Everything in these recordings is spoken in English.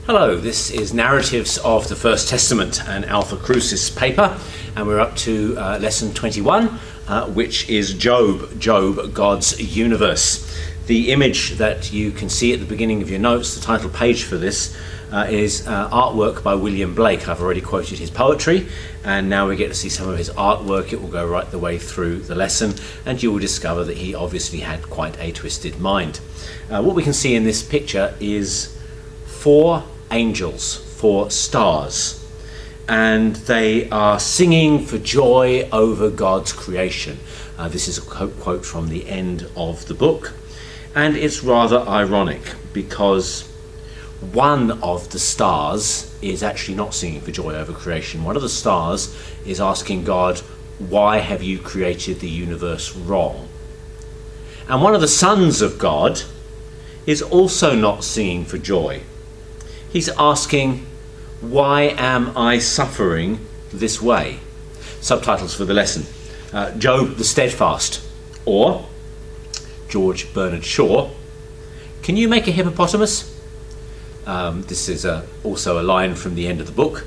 Hello, this is Narratives of the First Testament, an Alpha Crucis paper, and we're up to lesson 21, which is Job, God's universe. The image that you can see at the beginning of your notes, the title page for this, is artwork by William Blake. I've already quoted his poetry, and now we get to see some of his artwork. It will go right the way through the lesson, and you will discover that he obviously had quite a twisted mind. What we can see in this picture is 4 angels, 4 stars, and they are singing for joy over God's creation. This is a quote from the end of the book, and it's rather ironic because one of the stars is actually not singing for joy over creation. One of the stars is asking God, why have you created the universe wrong? And one of the sons of God is also not singing for joy. He's asking, why am I suffering this way? Subtitles for the lesson. Job the Steadfast, or George Bernard Shaw, can you make a hippopotamus? This is also a line from the end of the book,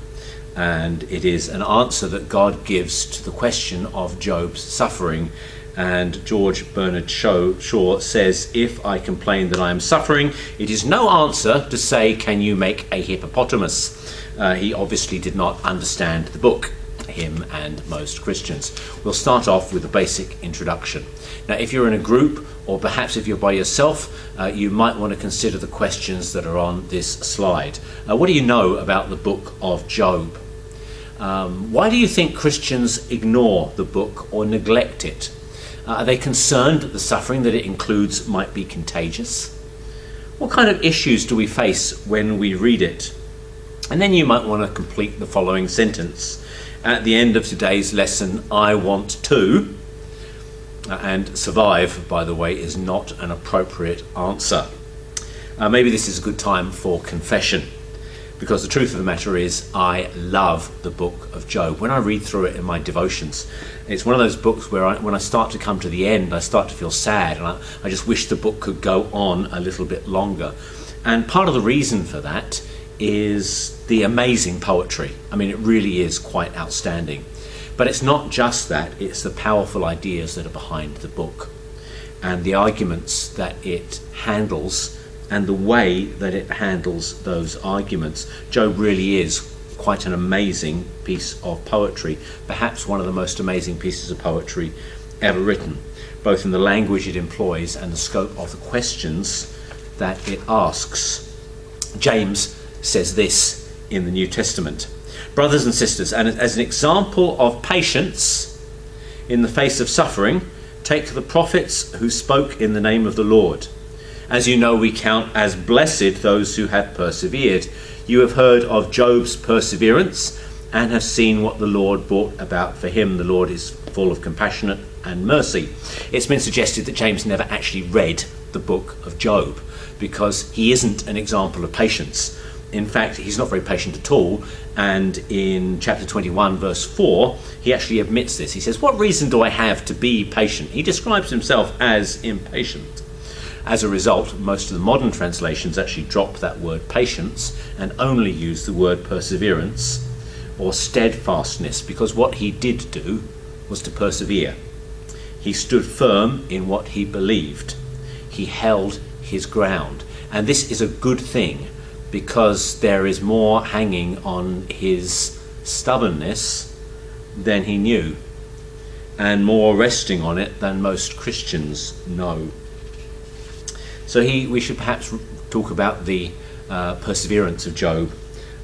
and it is an answer that God gives to the question of Job's suffering. And George Bernard Shaw says, if I complain that I am suffering, it is no answer to say, can you make a hippopotamus? He obviously did not understand the book, him and most Christians. We'll start off with a basic introduction. Now, if you're in a group, or perhaps if you're by yourself, you might want to consider the questions that are on this slide. What do you know about the book of Job? Why do you think Christians ignore the book or neglect it? Are they concerned that the suffering that it includes might be contagious? What kind of issues do we face when we read it? And then you might want to complete the following sentence. At the end of today's lesson, I want to, and survive, by the way, is not an appropriate answer. Maybe this is a good time for confession, because the truth of the matter is I love the book of Job. When I read through it in my devotions, it's one of those books where when I start to come to the end, I start to feel sad, and I just wish the book could go on a little bit longer. And part of the reason for that is the amazing poetry. I mean, it really is quite outstanding. But it's not just that, it's the powerful ideas that are behind the book, and the arguments that it handles, and the way that it handles those arguments. Job really is quite an amazing piece of poetry, perhaps one of the most amazing pieces of poetry ever written, both in the language it employs and the scope of the questions that it asks. James says this in the New Testament. Brothers and sisters, and as an example of patience in the face of suffering, take the prophets who spoke in the name of the Lord. As you know, we count as blessed those who have persevered. You have heard of Job's perseverance and have seen what the Lord brought about for him. The Lord is full of compassion and mercy. It's been suggested that James never actually read the book of Job because he isn't an example of patience. In fact, he's not very patient at all, and in chapter 21, verse 4, he actually admits this. He says, what reason do I have to be patient? He describes himself as impatient. As a result, most of the modern translations actually drop that word patience and only use the word perseverance or steadfastness, because what he did do was to persevere. He stood firm in what he believed. He held his ground. And this is a good thing, because there is more hanging on his stubbornness than he knew, and more resting on it than most Christians know. So we should perhaps talk about the perseverance of Job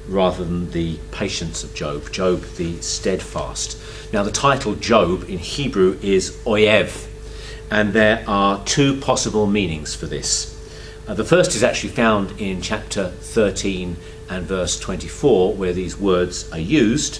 rather than the patience of Job. Job the steadfast. Now, the title Job in Hebrew is Oyev, and there are 2 possible meanings for this. The first is actually found in chapter 13 and verse 24, where these words are used,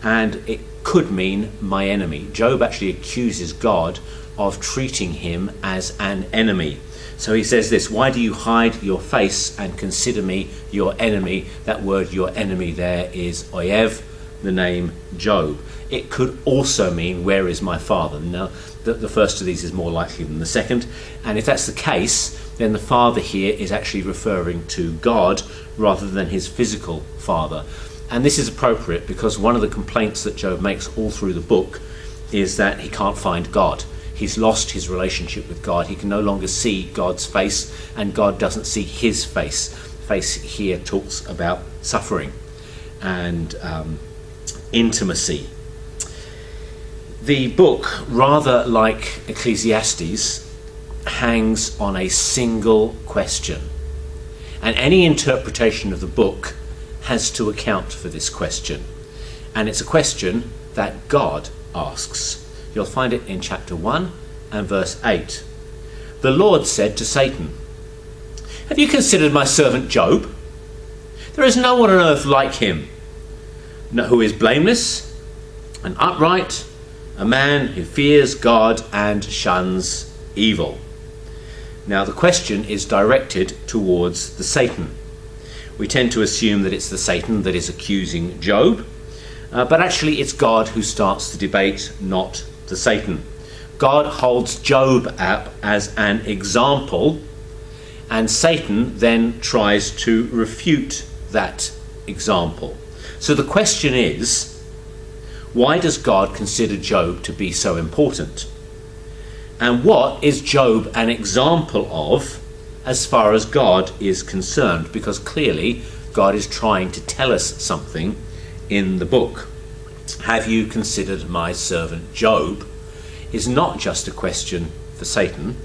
and it could mean my enemy. Job actually accuses God of treating him as an enemy. So he says this, why do you hide your face and consider me your enemy? That word, your enemy, there is Oyev, the name Job. It could also mean, where is my father? Now, the first of these is more likely than the second, and if that's the case, then the father here is actually referring to God rather than his physical father. And this is appropriate because one of the complaints that Job makes all through the book is that he can't find God. He's lost his relationship with God. He can no longer see God's face, and God doesn't see his face. Face here talks about suffering and intimacy. The book, rather like Ecclesiastes, hangs on a single question. And any interpretation of the book has to account for this question. And it's a question that God asks. You'll find it in chapter 1 and verse 8. The Lord said to Satan, "Have you considered my servant Job? There is no one on earth like him, who is blameless and upright, a man who fears God and shuns evil." Now the question is directed towards the Satan. We tend to assume that it's the Satan that is accusing Job, but actually it's God who starts the debate, not the Satan. God holds Job up as an example, and Satan then tries to refute that example. So the question is, why does God consider Job to be so important? And what is Job an example of as far as God is concerned? Because clearly God is trying to tell us something in the book. Have you considered my servant Job is not just a question for Satan,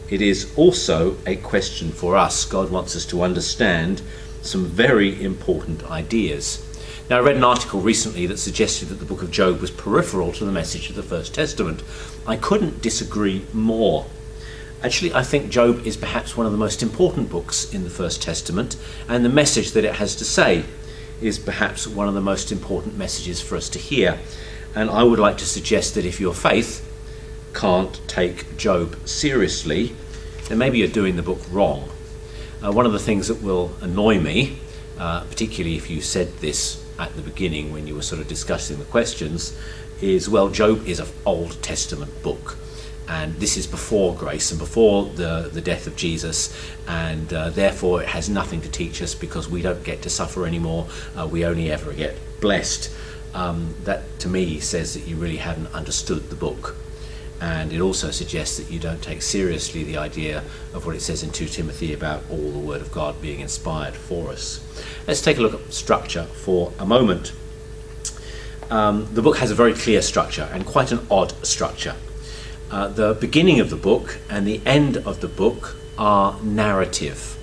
it is also a question for us. God wants us to understand some very important ideas. Now, I read an article recently that suggested that the book of Job was peripheral to the message of the First Testament. I couldn't disagree more. Actually, I think Job is perhaps one of the most important books in the First Testament, and the message that it has to say is perhaps one of the most important messages for us to hear. And I would like to suggest that if your faith can't take Job seriously, then maybe you're doing the book wrong. One of the things that will annoy me, particularly if you said this at the beginning when you were sort of discussing the questions, is, well, Job is an Old Testament book, and this is before grace and before the death of Jesus, and therefore it has nothing to teach us because we don't get to suffer anymore, we only ever get blessed. That to me says that you really haven't understood the book, and it also suggests that you don't take seriously the idea of what it says in 2 Timothy about all the Word of God being inspired for us. Let's take a look at structure for a moment. The book has a very clear structure, and quite an odd structure. The beginning of the book and the end of the book are narrative,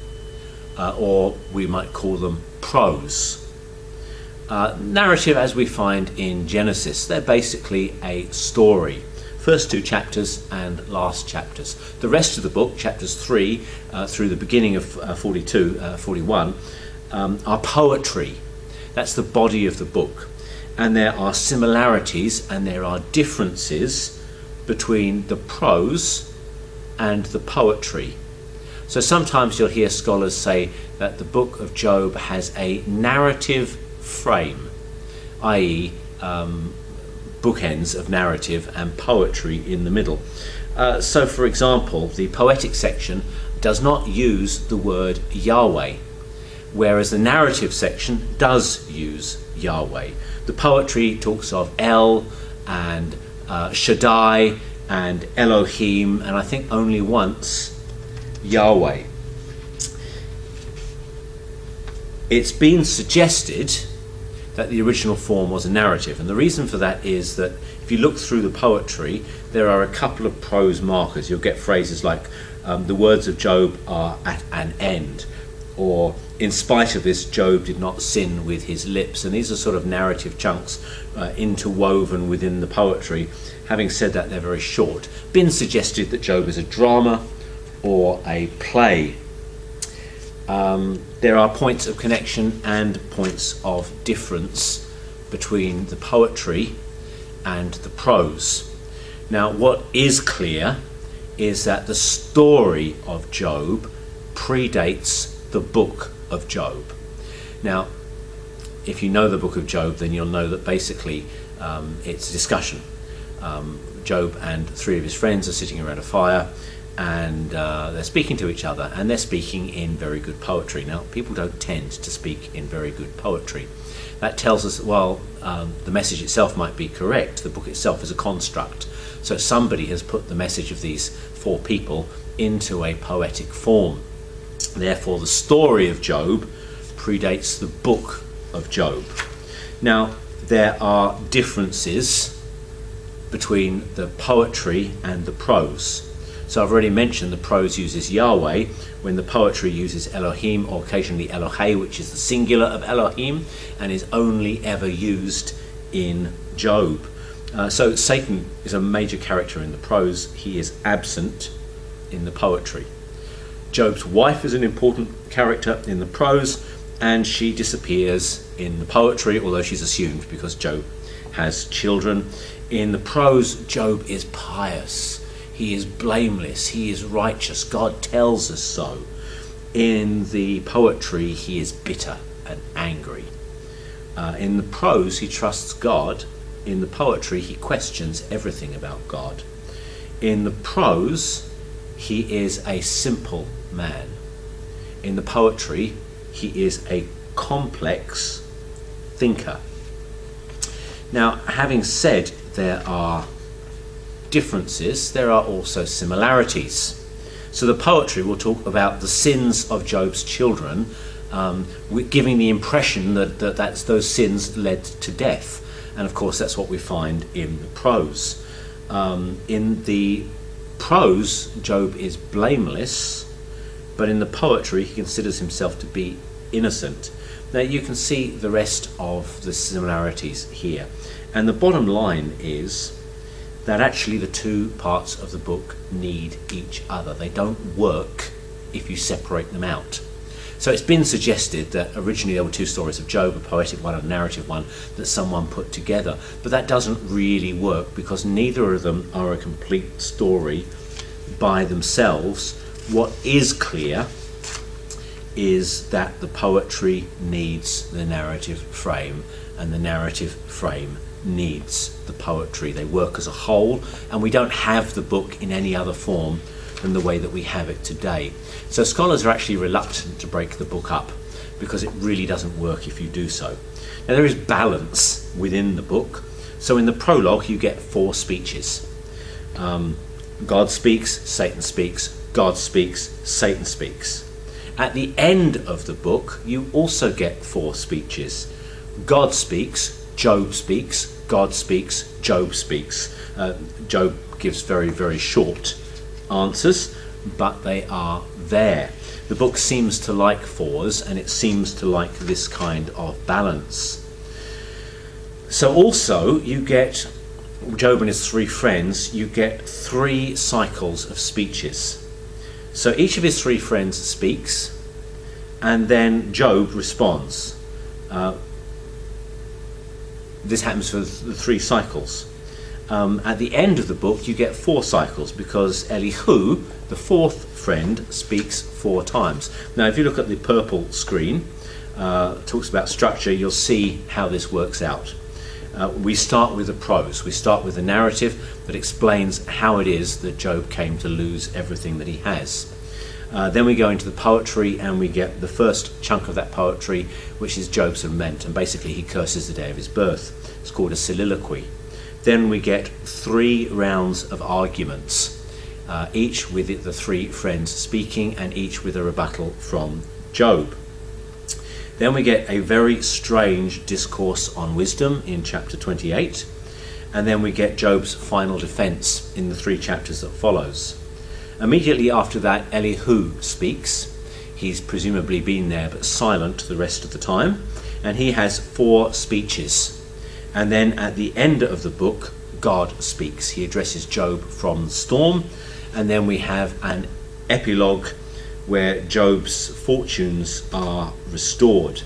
or we might call them prose. Narrative, as we find in Genesis, they're basically a story. First 2 chapters and last chapters. The rest of the book, chapters 3 through the beginning of 41, are poetry. That's the body of the book. And there are similarities and there are differences between the prose and the poetry. So sometimes you'll hear scholars say that the book of Job has a narrative frame, i.e. bookends of narrative and poetry in the middle. So for example, the poetic section does not use the word Yahweh, whereas the narrative section does use Yahweh. The poetry talks of El and Shaddai and Elohim, and I think only once Yahweh. It's been suggested that the original form was a narrative, and the reason for that is that if you look through the poetry, there are a couple of prose markers. You'll get phrases like the words of Job are at an end, or in spite of this Job did not sin with his lips, and these are sort of narrative chunks interwoven within the poetry. Having said that, they're very short. Been suggested that Job is a drama or a play. There are points of connection and points of difference between the poetry and the prose. Now, what is clear is that the story of Job predates the book of Job. Now, if you know the book of Job, then you'll know that basically it's a discussion. Job and 3 of his friends are sitting around a fire, and they're speaking to each other, and they're speaking in very good poetry. Now, people don't tend to speak in very good poetry. That tells us, well, the message itself might be correct. The book itself is a construct. So somebody has put the message of these four people into a poetic form. Therefore, the story of Job predates the book of Job. Now, there are differences between the poetry and the prose. So I've already mentioned the prose uses Yahweh, when the poetry uses Elohim, or occasionally Elohe, which is the singular of Elohim, and is only ever used in Job. So Satan is a major character in the prose. He is absent in the poetry. Job's wife is an important character in the prose, and she disappears in the poetry, although she's assumed because Job has children. In the prose, Job is pious. He is blameless. He is righteous. God tells us so. In the poetry, he is bitter and angry. In the prose, he trusts God. In the poetry, he questions everything about God. In the prose, he is a simple man. In the poetry, he is a complex thinker. Now, having said there are differences, there are also similarities. So the poetry will talk about the sins of Job's children, giving the impression that those sins led to death. And of course that's what we find in the prose. In the prose, Job is blameless, but in the poetry he considers himself to be innocent. Now you can see the rest of the similarities here. And the bottom line is that actually the two parts of the book need each other. They don't work if you separate them out. So it's been suggested that originally there were two stories of Job, a poetic one and a narrative one, that someone put together. But that doesn't really work because neither of them are a complete story by themselves. What is clear is that the poetry needs the narrative frame, and the narrative frame needs the poetry. They work as a whole, and we don't have the book in any other form than the way that we have it today. So scholars are actually reluctant to break the book up because it really doesn't work if you do so. Now there is balance within the book. So in the prologue you get four speeches. God speaks, Satan speaks, God speaks, Satan speaks. At the end of the book you also get four speeches. God speaks, Job speaks, God speaks, Job speaks. Job gives very, very short answers, but they are there. The book seems to like fours, and it seems to like this kind of balance. So also you get Job and his three friends, you get three cycles of speeches. So each of his three friends speaks, and then Job responds. This happens for the three cycles. At the end of the book you get four cycles because Elihu, the fourth friend, speaks four times. Now if you look at the purple screen, talks about structure, you'll see how this works out. We start with the prose. We start with the narrative that explains how it is that Job came to lose everything that he has. Then we go into the poetry, and we get the first chunk of that poetry, which is Job's lament, and basically he curses the day of his birth. It's called a soliloquy. Then we get three rounds of arguments, each with the three friends speaking, and each with a rebuttal from Job. Then we get a very strange discourse on wisdom in chapter 28, and then we get Job's final defense in the three chapters that follows. Immediately after that, Elihu speaks. He's presumably been there but silent the rest of the time, and he has four speeches. And then at the end of the book, God speaks. He addresses Job from the storm, and then we have an epilogue where Job's fortunes are restored.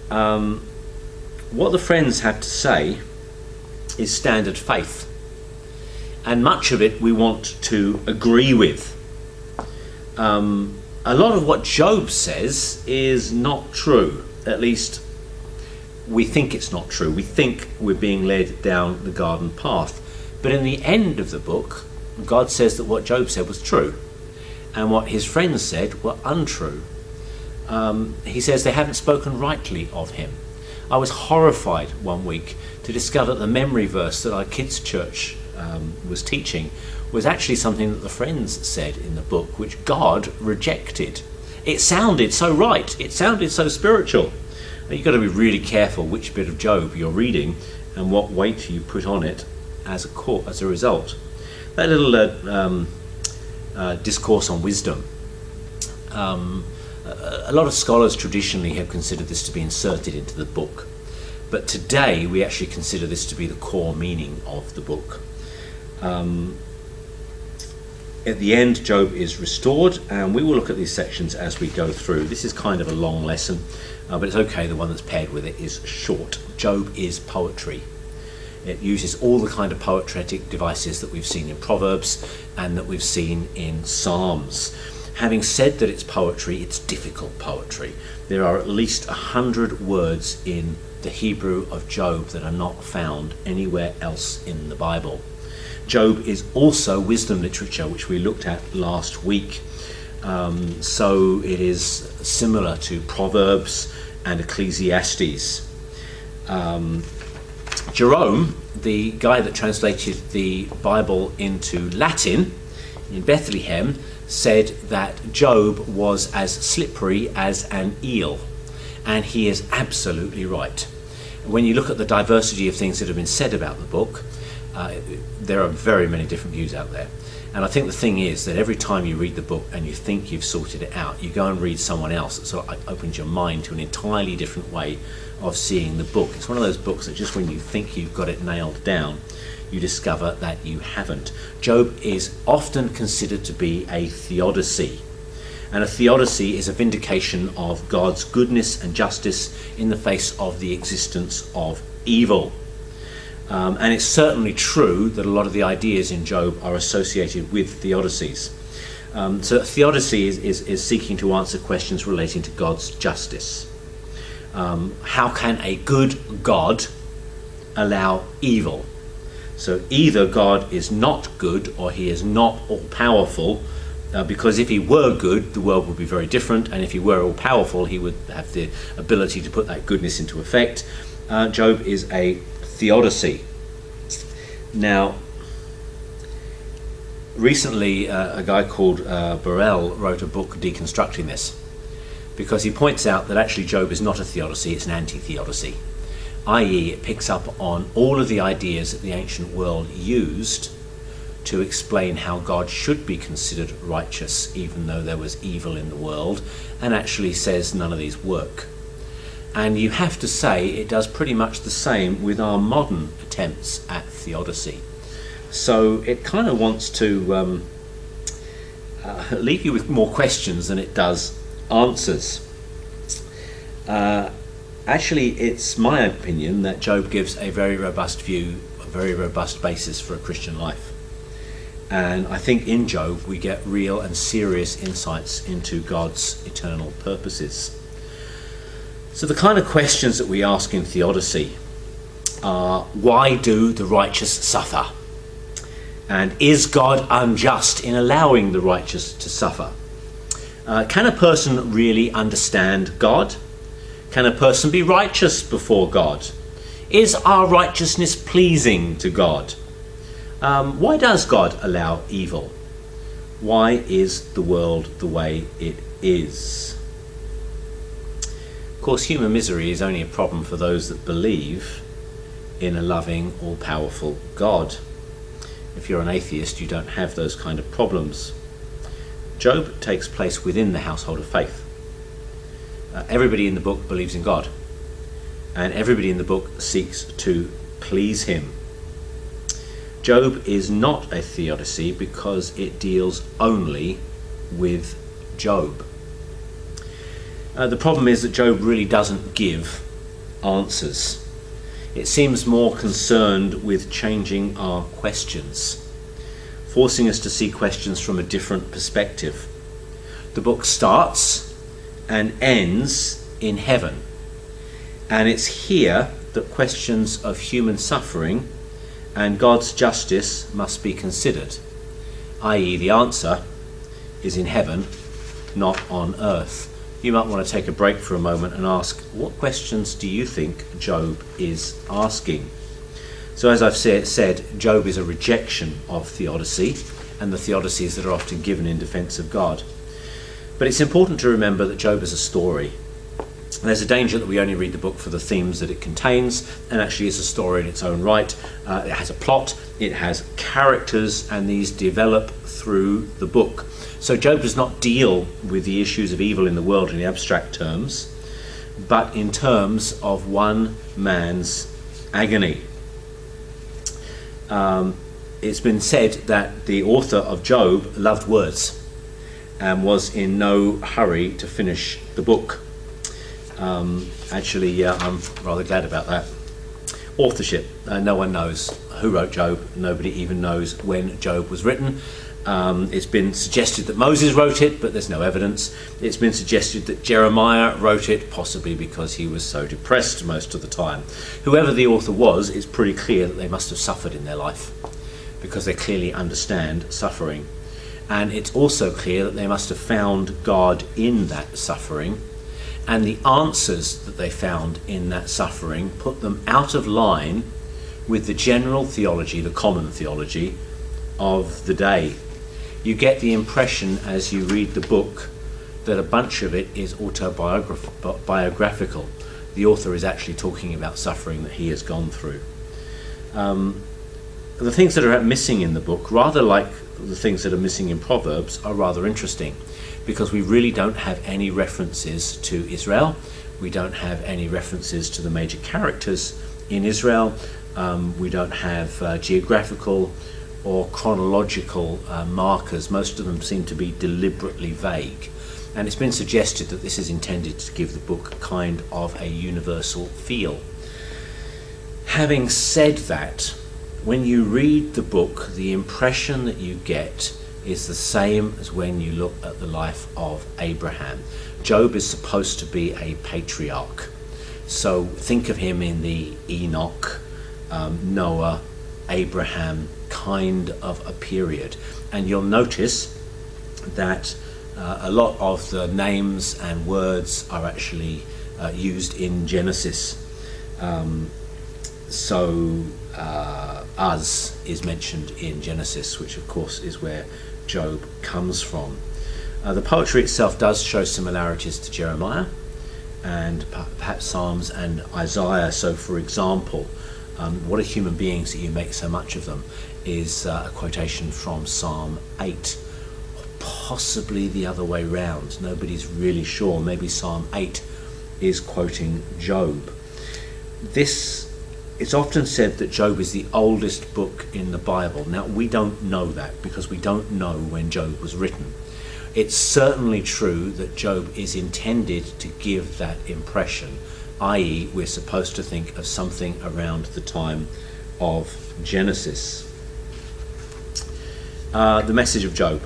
What the friends have to say is standard faith, and much of it we want to agree with. A lot of what Job says is not true. At least we think it's not true. We think we're being led down the garden path. But in the end of the book, God says that what Job said was true, and what his friends said were untrue. He says they haven't spoken rightly of him. I was horrified one week to discover that the memory verse that our kids' church was teaching was actually something that the friends said in the book, which God rejected. It sounded so right, it sounded so spiritual. You've got to be really careful which bit of Job you're reading and what weight you put on it as a result. That little discourse on wisdom, a lot of scholars traditionally have considered this to be inserted into the book, but today we actually consider this to be the core meaning of the book. At the end, Job is restored, and we will look at these sections as we go through. This is kind of a long lesson, but it's okay, the one that's paired with it is short. Job is poetry. It uses all the kind of poetic devices that we've seen in Proverbs and that we've seen in Psalms. Having said that it's poetry, it's difficult poetry. There are at least 100 words in the Hebrew of Job that are not found anywhere else in the Bible. Job is also wisdom literature, which we looked at last week. So it is similar to Proverbs and Ecclesiastes. Jerome, the guy that translated the Bible into Latin in Bethlehem, said that Job was as slippery as an eel, and he is absolutely right. When you look at the diversity of things that have been said about the book, there are very many different views out there. And I think the thing is that every time you read the book and you think you've sorted it out, you go and read someone else that sort of opens your mind to an entirely different way of seeing the book. It's one of those books that just when you think you've got it nailed down, you discover that you haven't. Job is often considered to be a theodicy. And a theodicy is a vindication of God's goodness and justice in the face of the existence of evil. And it's certainly true that a lot of the ideas in Job are associated with theodicies. So theodicy is seeking to answer questions relating to God's justice. How can a good God allow evil? So either God is not good or he is not all-powerful, because if he were good, the world would be very different, and if he were all-powerful, he would have the ability to put that goodness into effect. Job is a theodicy. Now, recently a guy called Burrell wrote a book deconstructing this, because he points out that actually Job is not a theodicy, it's an anti-theodicy, i.e. it picks up on all of the ideas that the ancient world used to explain how God should be considered righteous even though there was evil in the world, and actually says none of these work. And you have to say it does pretty much the same with our modern attempts at theodicy. So it kind of wants to leave you with more questions than it does answers. Actually, it's my opinion that Job gives a very robust view, a very robust basis for a Christian life. And I think in Job we get real and serious insights into God's eternal purposes. So the kind of questions that we ask in theodicy are, why do the righteous suffer? And is God unjust in allowing the righteous to suffer? Can a person really understand God? Can a person be righteous before God? Is our righteousness pleasing to God? Why does God allow evil? Why is the world the way it is? Of course, human misery is only a problem for those that believe in a loving, all-powerful God. If you're an atheist, you don't have those kind of problems. Job takes place within the household of faith. Everybody in the book believes in God, and everybody in the book seeks to please him. Job is not a theodicy because it deals only with Job. The problem is that Job really doesn't give answers. It seems more concerned with changing our questions, forcing us to see questions from a different perspective. The book starts and ends in heaven, and it's here that questions of human suffering and God's justice must be considered. i.e. the answer is in heaven, not on earth. You might want to take a break for a moment and ask, what questions do you think Job is asking? So as I've said, Job is a rejection of theodicy and the theodicies that are often given in defence of God. But it's important to remember that Job is a story. There's a danger that we only read the book for the themes that it contains, and actually is a story in its own right. It has a plot, it has characters, and these develop through the book. So Job does not deal with the issues of evil in the world in abstract terms, but in terms of one man's agony. It's been said that the author of Job loved words and was in no hurry to finish the book. I'm rather glad about that. Authorship, no one knows who wrote Job. Nobody even knows when Job was written. It's been suggested that Moses wrote it, but there's no evidence. It's been suggested that Jeremiah wrote it, possibly because he was so depressed most of the time. Whoever the author was, it's pretty clear that they must have suffered in their life, because they clearly understand suffering. And it's also clear that they must have found God in that suffering, and the answers that they found in that suffering put them out of line with the general theology, the common theology of the day. You get the impression as you read the book that a bunch of it is autobiographical. The author is actually talking about suffering that he has gone through. The things that are missing in the book, rather like the things that are missing in Proverbs, are rather interesting, because we really don't have any references to Israel. We don't have any references to the major characters in Israel. We don't have geographical or chronological markers. Most of them seem to be deliberately vague. And it's been suggested that this is intended to give the book kind of a universal feel. Having said that, when you read the book, the impression that you get is the same as when you look at the life of Abraham. Job is supposed to be a patriarch. So think of him in the Enoch, Noah, Abraham kind of a period. And you'll notice that a lot of the names and words are actually used in Genesis. Uz is mentioned in Genesis, which of course is where Job comes from. The poetry itself does show similarities to Jeremiah and perhaps Psalms and Isaiah. So for example, what are human beings that you make so much of them is a quotation from Psalm 8, or possibly the other way round. Nobody's really sure. Maybe Psalm 8 is quoting Job. It's often said that Job is the oldest book in the Bible. Now, we don't know that because we don't know when Job was written. It's certainly true that Job is intended to give that impression, i.e. we're supposed to think of something around the time of Genesis. The message of Job.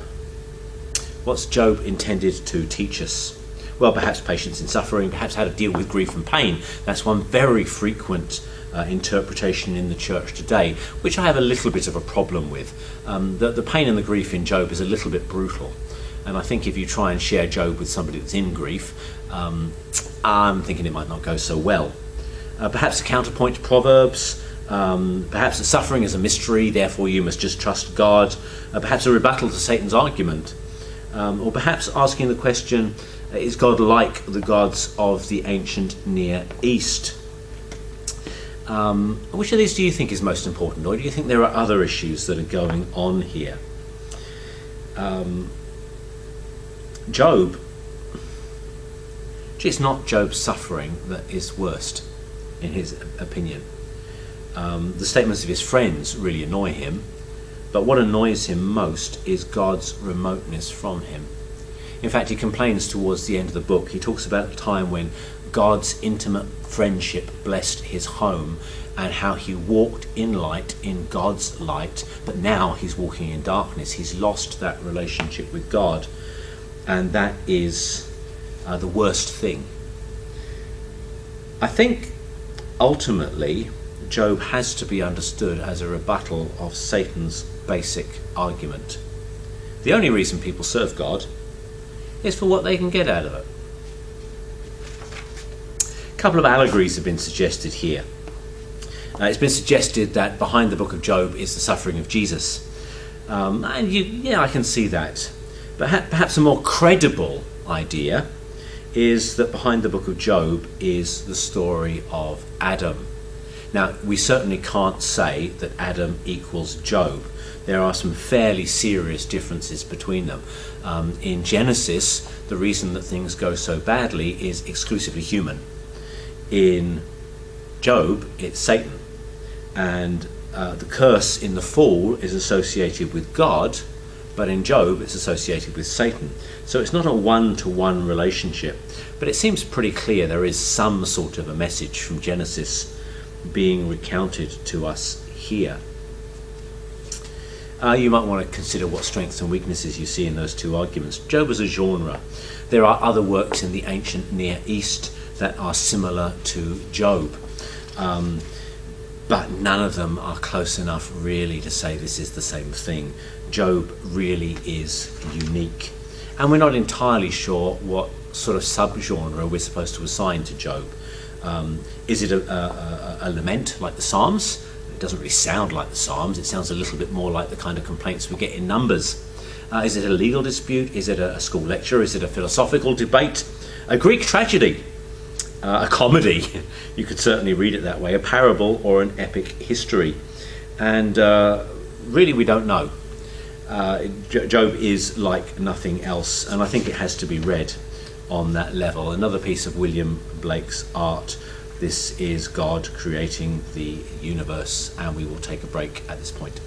What's Job intended to teach us? Well, perhaps patience in suffering, perhaps how to deal with grief and pain. That's one very frequent interpretation in the church today, which I have a little bit of a problem with. The pain and the grief in Job is a little bit brutal, and I think if you try and share Job with somebody that's in grief, I'm thinking it might not go so well. Perhaps a counterpoint to Proverbs, perhaps that suffering is a mystery, therefore you must just trust God, perhaps a rebuttal to Satan's argument, or perhaps asking the question, is God like the gods of the ancient Near East? Which of these do you think is most important, or do you think there are other issues that are going on here? Job, it's not Job's suffering that is worst, in his opinion. The statements of his friends really annoy him, but what annoys him most is God's remoteness from him. In fact, he complains towards the end of the book. He talks about the time when God's intimate friendship blessed his home and how he walked in light, in God's light, but now he's walking in darkness. He's lost that relationship with God, and that is the worst thing. I think ultimately Job has to be understood as a rebuttal of Satan's basic argument. The only reason people serve God is for what they can get out of it. A couple of allegories have been suggested here. It's been suggested that behind the book of Job is the suffering of Jesus. I can see that. But perhaps a more credible idea is that behind the book of Job is the story of Adam. Now, we certainly can't say that Adam equals Job. There are some fairly serious differences between them. In Genesis, the reason that things go so badly is exclusively human. In Job, it's Satan. And the curse in the fall is associated with God, but in Job it's associated with Satan. So it's not a one-to-one relationship, but it seems pretty clear there is some sort of a message from Genesis being recounted to us here. You might want to consider what strengths and weaknesses you see in those two arguments. Job as a genre. There are other works in the ancient Near East that are similar to Job. But none of them are close enough really to say this is the same thing. Job really is unique. And we're not entirely sure what sort of subgenre we're supposed to assign to Job. Is it a lament like the Psalms? It doesn't really sound like the Psalms. It sounds a little bit more like the kind of complaints we get in Numbers. Is it a legal dispute? Is it a school lecture? Is it a philosophical debate? A Greek tragedy? A comedy? You could certainly read it that way. A parable or an epic history? And really we don't know. Job is like nothing else, and I think it has to be read on that level. Another piece of William Blake's art. This is God creating the universe, and we will take a break at this point.